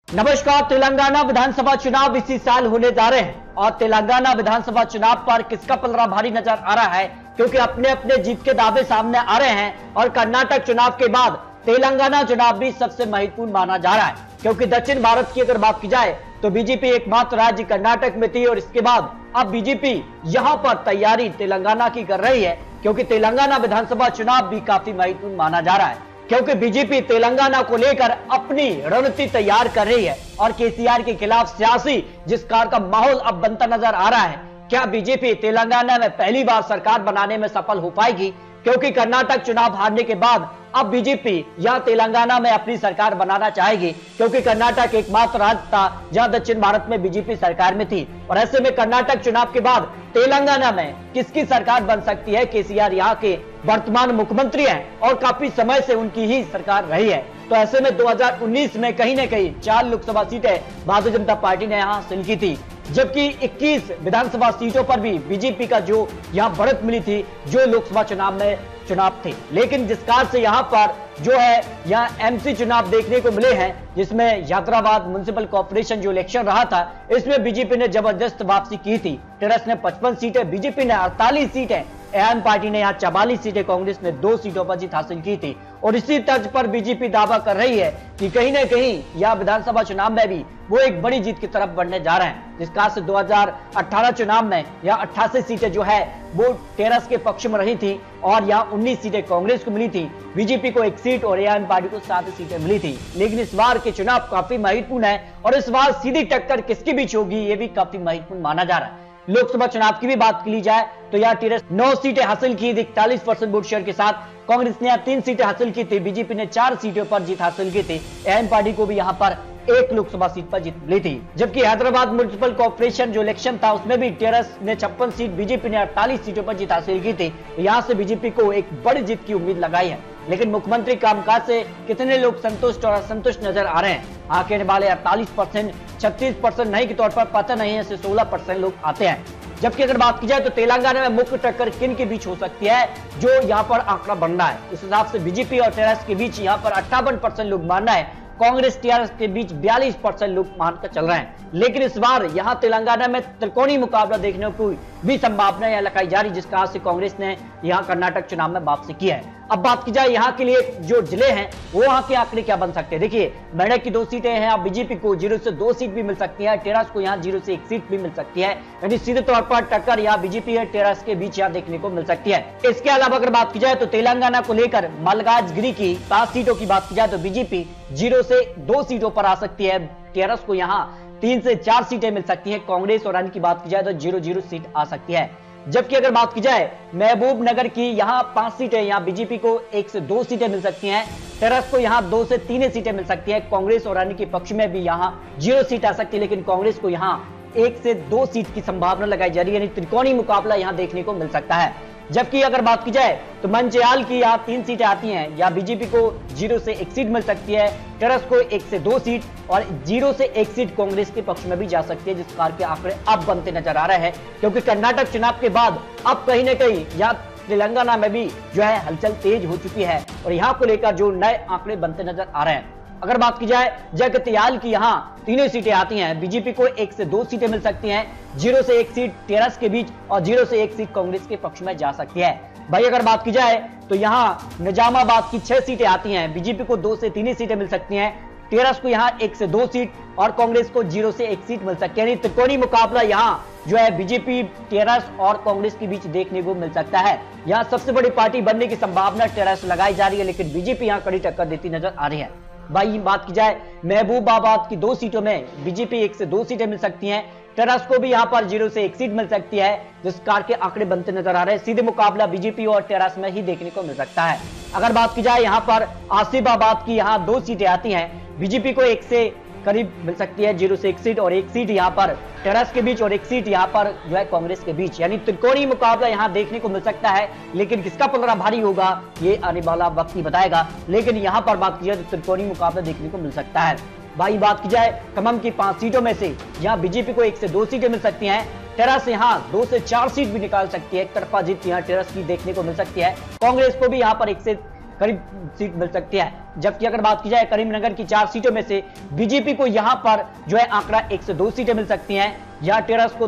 नमस्कार। तेलंगाना विधानसभा चुनाव इसी साल होने जा रहे हैं और तेलंगाना विधानसभा चुनाव पर किसका पलड़ा भारी नजर आ रहा है, क्योंकि अपने अपने जीत के दावे सामने आ रहे हैं और कर्नाटक चुनाव के बाद तेलंगाना चुनाव भी सबसे महत्वपूर्ण माना जा रहा है। क्योंकि दक्षिण भारत की अगर बात की जाए तो बीजेपी एकमात्र राज्य कर्नाटक में थी और इसके बाद अब बीजेपी यहां पर तैयारी तेलंगाना की कर रही है, क्योंकि तेलंगाना विधानसभा चुनाव भी काफी महत्वपूर्ण माना जा रहा है। क्योंकि बीजेपी तेलंगाना को लेकर अपनी रणनीति तैयार कर रही है और केसीआर के खिलाफ सियासी जिस कार का माहौल अब बनता नजर आ रहा है। क्या बीजेपी तेलंगाना में पहली बार सरकार बनाने में सफल हो पाएगी? क्योंकि कर्नाटक चुनाव हारने के बाद अब बीजेपी यहां तेलंगाना में अपनी सरकार बनाना चाहेगी, क्योंकि कर्नाटक एकमात्र राज्य था जहां दक्षिण भारत में बीजेपी सरकार में थी। और ऐसे में कर्नाटक चुनाव के बाद तेलंगाना में किसकी सरकार बन सकती है? केसीआर यहां के वर्तमान मुख्यमंत्री हैं और काफी समय से उनकी ही सरकार रही है। तो ऐसे में 2019 में कहीं न कहीं 4 लोकसभा सीटें भारतीय जनता पार्टी ने यहां हासिल की थी, जबकि 21 विधानसभा सीटों पर भी बीजेपी का जो यहां बढ़त मिली थी जो लोकसभा चुनाव थे। लेकिन जिस कार से यहां पर जो है यहाँ एमसी चुनाव देखने को मिले हैं, जिसमें हैदराबाद म्युनिसिपल कॉर्पोरेशन जो इलेक्शन रहा था इसमें बीजेपी ने जबरदस्त वापसी की थी। टीआरएस ने 55 सीटें, बीजेपी ने 48 सीटें, एम पार्टी ने यहाँ 44 सीटें, कांग्रेस ने 2 सीटों पर जीत हासिल की थी। और इसी तर्ज पर बीजेपी दावा कर रही है कि कहीं ना कहीं यह विधानसभा चुनाव में भी वो एक बड़ी जीत की तरफ बढ़ने जा रहे हैं। जिस कारण से 2018 चुनाव में यह 88 सीटें जो है वो टीआरएस के पक्ष में रही थी और यहाँ 19 सीटें कांग्रेस को मिली थी, बीजेपी को 1 सीट और एआईएम पार्टी को 7 सीटें मिली थी। लेकिन इस बार के चुनाव काफी महत्वपूर्ण है और इस बार सीधी टक्कर किसके बीच होगी ये भी काफी महत्वपूर्ण माना जा रहा है। लोकसभा चुनाव की भी बात की जाए तो यहाँ टीआरएस 9 सीटें हासिल की थी 41% वोट शेयर के साथ, कांग्रेस ने यहाँ 3 सीटें हासिल की थी, बीजेपी ने 4 सीटों पर जीत हासिल की थी, एम पार्टी को भी यहाँ पर 1 लोकसभा सीट पर जीत मिली थी। जबकि हैदराबाद म्युनिसिपल कॉर्पोरेशन जो इलेक्शन था उसमें भी टीआरएस ने 56 सीट, बीजेपी ने 48 सीटों पर जीत हासिल की थी। यहाँ से बीजेपी को एक बड़ी जीत की उम्मीद लगाई है। लेकिन मुख्यमंत्री कामकाज से कितने लोग संतुष्ट और असंतुष्ट नजर आ रहे हैं? आंकड़े वाले 48%, 36% नहीं के तौर पर पता नहीं है, 16% लोग आते हैं। जबकि अगर बात की जाए तो तेलंगाना में मुख्य टक्कर किन के बीच हो सकती है जो यहाँ पर आंकड़ा बन रहा है, उस हिसाब से बीजेपी और टीआरएस के बीच यहाँ पर 58% लोग मानना है, कांग्रेस टीआरएस के बीच 42% लोग मानकर चल रहे हैं। लेकिन इस बार यहां तेलंगाना में त्रिकोणीय मुकाबला देखने को भी संभावना यहां लगाई जा रही, जिस कारण से कांग्रेस ने यहां कर्नाटक चुनाव में वापसी की है। अब बात की जाए यहां के लिए जो जिले हैं वो वहां के आंकड़े क्या बन सकते हैं। देखिए, मेडक की 2 सीटें हैं, अब बीजेपी को 0 से 2 सीट भी मिल सकती है, टीआरएस को यहां 0 से 1 सीट भी मिल सकती है। यानी सीधे तौर पर टक्कर यहां बीजेपी और टीआरएस के बीच यहां देखने को मिल सकती है। इसके अलावा अगर बात की जाए तो तेलंगाना को लेकर मलकाजगिरी की 5 सीटों की बात की जाए तो बीजेपी 0 से 2 सीटों पर आ सकती है, टीआरएस को यहां 3 से 4 सीटें मिल सकती है, कांग्रेस और अन्य की बात की जाए तो 0-0 सीट आ सकती है। जबकि अगर बात की जाए महबूब नगर की यहां 5 सीटें, यहां बीजेपी को 1 से 2 सीटें मिल सकती हैं, टीआरएस को यहां 2 से 3 सीटें मिल सकती है, कांग्रेस और अन्य के पक्ष में भी यहां 0 सीट आ सकती है, लेकिन कांग्रेस को यहां 1 से 2 सीट की संभावना लगाई जा रही है, यानी त्रिकोणीय मुकाबला यहां देखने को मिल सकता है। जबकि अगर बात की जाए तो मंचियाल की यहाँ 3 सीटें आती हैं, या बीजेपी को 0 से 1 सीट मिल सकती है, टीआरएस को 1 से 2 सीट और 0 से 1 सीट कांग्रेस के पक्ष में भी जा सकती है, जिस प्रकार के आंकड़े अब बनते नजर आ रहे हैं। क्योंकि कर्नाटक चुनाव के बाद अब कहीं न कहीं यहाँ तेलंगाना में भी जो है हलचल तेज हो चुकी है और यहाँ को लेकर जो नए आंकड़े बनते नजर आ रहे हैं। अगर बात की जाए जगतियाल की यहाँ 3 सीटें आती हैं, बीजेपी को 1 से 2 सीटें मिल सकती हैं, 0 से 1 सीट टीआरएस के बीच और 0 से 1 सीट कांग्रेस के पक्ष में जा सकती है। भाई अगर बात की जाए तो यहाँ निजामाबाद की 6 सीटें आती हैं, बीजेपी को 2 से 3 सीटें मिल सकती हैं, टीआरएस को यहाँ 1 से 2 सीट और कांग्रेस को 0 से 1 सीट मिल सकती है। यानी त्रिकोणीय मुकाबला यहाँ जो है बीजेपी, टीआरएस और कांग्रेस के बीच देखने को मिल सकता है। यहाँ सबसे बड़ी पार्टी बनने की संभावना टीआरएस लगाई जा रही है, लेकिन बीजेपी यहाँ कड़ी टक्कर देती नजर आ रही है। भाई बात की जाए महबूबाबाद की 2 सीटों में बीजेपी 1 से 2 सीटें मिल सकती हैं, टीआरएस को भी यहां पर 0 से 1 सीट मिल सकती है, जिस कार के आंकड़े बनते नजर आ रहे हैं। सीधे मुकाबला बीजेपी और टीआरएस में ही देखने को मिल सकता है। अगर बात की जाए यहां पर आसिफाबाद की यहां 2 सीटें आती हैं, बीजेपी को 1 से करीब मिल सकती है, 0 से 1 सीट और 1 सीट यहां पर टीआरएस के बीच और 1 सीट यहां पर जो है कांग्रेस के बीच, यानी त्रिकोणीय मुकाबला यहां देखने को मिल सकता है। लेकिन किसका पलड़ा भारी होगा ये आने वाला वक्त ही बताएगा। लेकिन यहां पर बात की जाए तो त्रिकोणीय मुकाबला देखने को मिल सकता है। भाई बात की जाए खम्मम की 5 सीटों में से यहां बीजेपी को 1 से 2 सीटें मिल सकती हैं, टीआरएस यहां 2 से 4 सीट भी निकाल सकती है, एक तरफा जीत यहां टीआरएस की देखने को मिल सकती है, कांग्रेस को भी यहां पर 1 से करीब सीट मिल सकती है। जबकि अगर बात की जाए करीमनगर की 4 सीटों में से बीजेपी को यहां पर जो है आंकड़ा 1 से 2 सीटें मिल सकती हैं, या टेरस को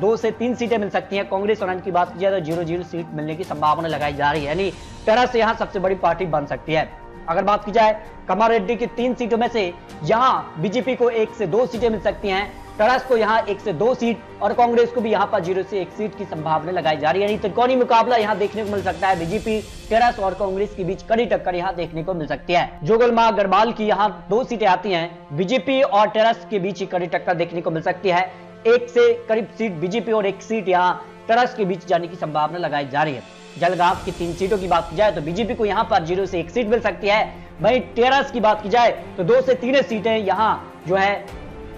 2 से 3 सीटें मिल सकती हैं। कांग्रेस और अन्य की बात की जाए तो 0-0 सीट मिलने की संभावना लगाई जा रही है, यानी टेरस यहां सबसे बड़ी पार्टी बन सकती है। अगर बात की जाए कमारेड्डी की 3 सीटों में से यहां बीजेपी को 1 से 2 सीटें मिल सकती हैं, टेरस को यहां 1 से 2 सीट और कांग्रेस को भी यहां पर 0 से 1 सीट की संभावना लगाई जा रही है। यानी त्रिकोणीय मुकाबला यहां देखने को मिल सकता है। बीजेपी, टेरस और कांग्रेस के बीच कड़ी टक्कर यहां देखने को मिल सकती है। जोगलमा गढ़वाल की यहां 2 सीटें आती हैं, बीजेपी और टेरस के बीच कड़ी टक्कर देखने को मिल सकती है। 1 से करीब सीट बीजेपी और 1 सीट यहां टेरस के बीच जाने की संभावना लगाई जा रही है। जलगांव की 3 सीटों की बात की जाए तो बीजेपी को यहां पर 0 से 1 सीट मिल सकती है। वहीं टेरस की बात की जाए तो 2 से 3 सीटें यहां जो है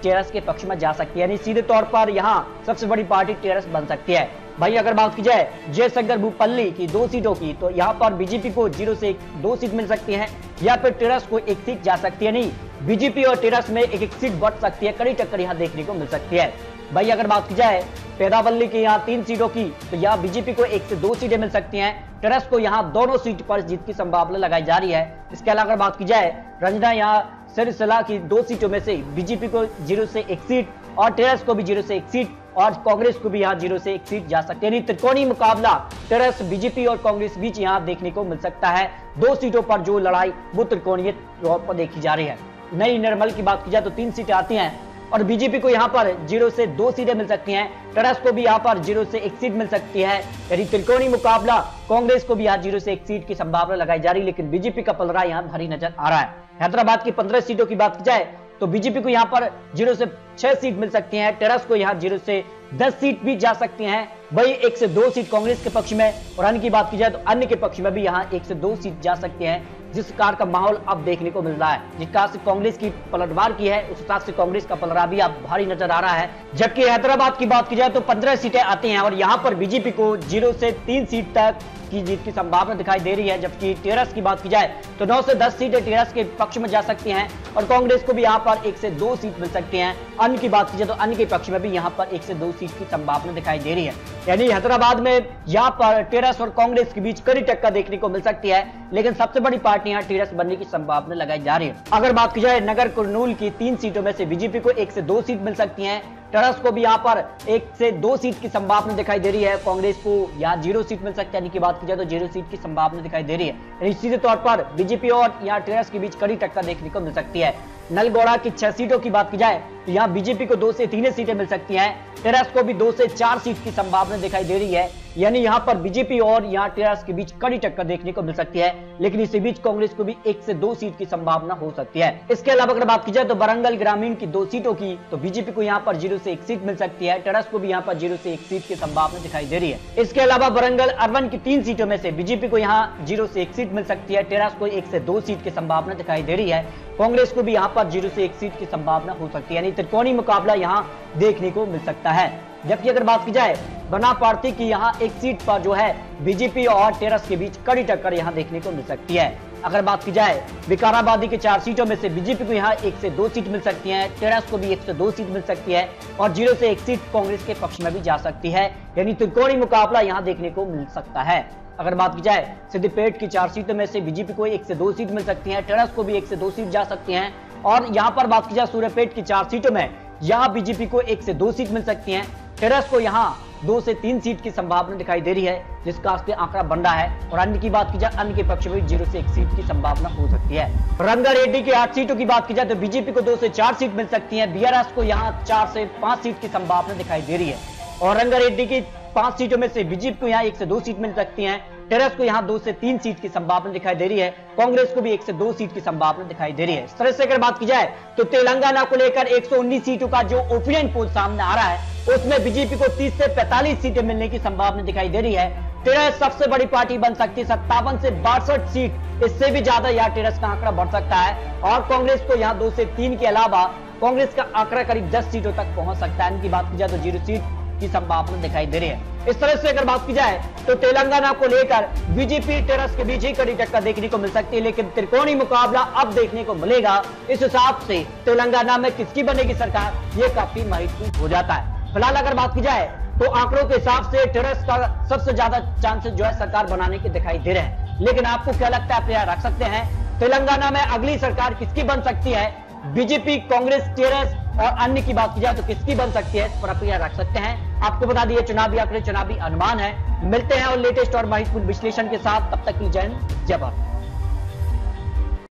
टेरस के पक्ष में जा सकती है, यानी सीधे तौर पर यहां सबसे बड़ी पार्टी टेरस बन सकती है। भाई अगर बात की जाए जयशंकर भूपल्ली की 2 सीटों की तो यहां पर बीजेपी को 0 से 2 सीट मिल सकती है, या फिर टेरस को 1 सीट जा सकती है। नहीं, बीजेपी और टेरस में 1-1 सीट बढ़ सकती है, कड़ी टक्कर यहां देखने को मिल सकती है। भाई अगर बात की जाए पेदावल्ली की यहाँ 3 सीटों की तो यहाँ बीजेपी को 1 से 2 सीटें मिल सकती हैं, टेरस को यहाँ दोनों सीट पर जीत की संभावना लगाई जा रही है। इसके अलावा अगर बात की जाए रंजना यहाँ सिरसिला की 2 सीटों में से बीजेपी को 0 से 1 सीट और टेरस को भी 0 से 1 सीट और कांग्रेस को भी यहाँ 0 से 1 सीट जा सकती है। यानी त्रिकोणीय मुकाबला टेरस, बीजेपी और कांग्रेस बीच यहाँ देखने को मिल सकता है। 2 सीटों पर जो लड़ाई वो त्रिकोणीय तौर पर देखी जा रही है। नई निर्मल की बात की जाए तो 3 सीटें आती हैं और बीजेपी को यहां पर 0 से 2 सीटें मिल सकती हैं, टेरस को भी यहां पर 0 से 1 सीट मिल सकती है। यानी त्रिकोणीय मुकाबला, कांग्रेस को भी यहां 0 से 1 सीट की संभावना लगाई जा रही है, लेकिन बीजेपी का पलड़ा यहां भारी नजर आ रहा है। हैदराबाद की 15 सीटों की बात की जाए तो बीजेपी को यहां पर 0 से 6 सीट मिल सकती हैं, टेरस को यहां 0 से 10 सीट भी जा सकती हैं। वही 1 से 2 सीट कांग्रेस के पक्ष में और अन्य की बात की जाए तो अन्य के पक्ष में भी यहां 1 से 2 सीट जा सकती हैं। जिस प्रकार का माहौल अब देखने को मिल रहा है, जिस प्रकार से कांग्रेस की पलटवार की है, उस हिसाब से कांग्रेस का पलड़ा भी अब भारी नजर आ रहा है। जबकि हैदराबाद की बात की जाए तो 15 सीटें आती हैं और यहां पर बीजेपी को 0 से 3 सीट तक की जीत की संभावना दिखाई दे रही है। जबकि टेरस की बात की जाए तो 9 से 10 सीटें टेरस के पक्ष में जा सकती हैं और कांग्रेस को भी यहां पर 1 से 2 सीट मिल सकती हैं। अन्य की बात की जाए तो अन्य के पक्ष में भी यहां पर 1 से 2 सीट की संभावना दिखाई दे रही है। यानी हैदराबाद में यहां पर टेरस और कांग्रेस के बीच कड़ी टक्कर देखने को मिल सकती है, लेकिन सबसे बड़ी पार्टी यहां टेरस बनने की संभावना लगाई जा रही है। अगर बात की जाए नगर कुरनूल की 3 सीटों में से बीजेपी को 1 से 2 सीट मिल सकती हैं, टेरस को भी यहां पर 1 से 2 सीट की संभावना दिखाई दे रही है, कांग्रेस को यहां 0 सीट मिल सकती है। यानी की बात की जाए तो 0 सीट की संभावना दिखाई दे रही है। सीधे तौर पर बीजेपी और यहां टेरस के बीच कड़ी टक्कर देखने को मिल सकती है। नलगोड़ा की 6 सीटों की बात की जाए तो यहां बीजेपी को 2 से 3 सीटें मिल सकती हैं, टेरस को भी 2 से 4 सीट की संभावना दिखाई दे रही है। यानी यहां पर बीजेपी और यहां टेरस के बीच कड़ी टक्कर देखने को मिल सकती है, लेकिन इसी बीच कांग्रेस को भी 1 से 2 सीट की संभावना हो सकती है। इसके अलावा अगर बात की जाए तो वरंगल ग्रामीण की 2 सीटों की तो बीजेपी को यहां पर 0 से 1 सीट मिल सकती है, टेरस को भी यहां पर 0 से 1 सीट की संभावना दिखाई दे रही है। इसके अलावा वरंगल अर्बन की 3 सीटों में से बीजेपी को यहां 0 से 1 सीट मिल सकती है, टेरस को 1 से 2 सीट की संभावना दिखाई दे रही है, कांग्रेस को भी यहां पर 0 से 1 सीट की संभावना हो सकती है। यानी त्रिकोणीय मुकाबला यहां देखने को मिल सकता है। जबकि अगर बात की जाए बना पार्टी की यहां 1 सीट पर जो है बीजेपी और टेरस के बीच कड़ी टक्कर यहां देखने को मिल सकती है। अगर बात की जाए विकाराबादी की 4 सीटों में से बीजेपी को यहां 1 से 2 सीट मिल सकती है, टेरस को भी 1 से 2 सीट मिल सकती है और 0 से 1 सीट कांग्रेस के पक्ष में भी जा सकती है। यानी त्रिकोणीय मुकाबला यहां देखने को मिल सकता है। अगर बात की जाए सिद्दीपेट की 4 सीटों में से बीजेपी को 1 से 2 सीट मिल सकती है, टेरस को भी 1 से 2 सीट जा सकती हैं और यहां पर बात की जाए सूर्यपेट की 4 सीटों में यहां बीजेपी को 1 से 2 सीट मिल सकती हैं, टेरस को यहां 2 से 3 सीट की संभावना दिखाई दे रही है, जिसका आंकड़ा बन रहा है। और अन्य की बात की जाए अन्य के पक्ष में 0 से 1 सीट की संभावना हो सकती है। रंगारेड्डी की 8 सीटों की बात की जाए तो बीजेपी को 2 से 4 सीट मिल सकती है, बीआरएस को यहां 4 से 5 सीट की संभावना दिखाई दे रही है और रंगारेड्डी की 5 सीटों में से बीजेपी को यहां 1 से 2 सीट मिल सकती हैं, टेरस को यहां 2 से 3 सीट की संभावना दिखाई दे रही है, कांग्रेस को भी 1 से 2 सीट की संभावना दिखाई दे रही है। इस तरह से अगर बात की जाए तो तेलंगाना को लेकर 119 सीटों का जो ओपिनियन पोल सामने आ रहा है उसमें बीजेपी को 30 से 45 सीटें मिलने की संभावना दिखाई दे रही है। टेरस सबसे बड़ी पार्टी बन सकती है, 57 से 62 सीट, इससे भी ज्यादा यहां टेरस का आंकड़ा बढ़ सकता है और कांग्रेस को यहां 2 से 3 के अलावा कांग्रेस का आंकड़ा करीब 10 सीटों तक पहुंच सकता है। इनकी बात की जाए तो 0 सीट की संभावना दिखाई दे रही है। इस तरह से अगर बात की जाए तो तेलंगाना को लेकर बीजेपी टेरस के बीच ही कड़ी टक्कर देखने को मिल सकती है, लेकिन त्रिकोणीय मुकाबला अब देखने को मिलेगा। इस हिसाब से तेलंगाना में किसकी बनेगी सरकार ये काफी महत्वपूर्ण हो जाता है। फिलहाल अगर बात की जाए तो आंकड़ों के हिसाब से टेरस का सबसे ज्यादा चांसेस जो है सरकार बनाने के दिखाई दे रहे हैं। लेकिन आपको क्या लगता है, आप रख सकते हैं तेलंगाना में अगली सरकार किसकी बन सकती है? बीजेपी, कांग्रेस, टीआरएस और अन्य की बात की जाए तो किसकी बन सकती है, इस पर आप रख सकते हैं। आपको बता दिए चुनावी आंकड़े, चुनावी अनुमान है। मिलते हैं और लेटेस्ट और महत्वपूर्ण विश्लेषण के साथ, तब तक की जय हिंद, जय भारत।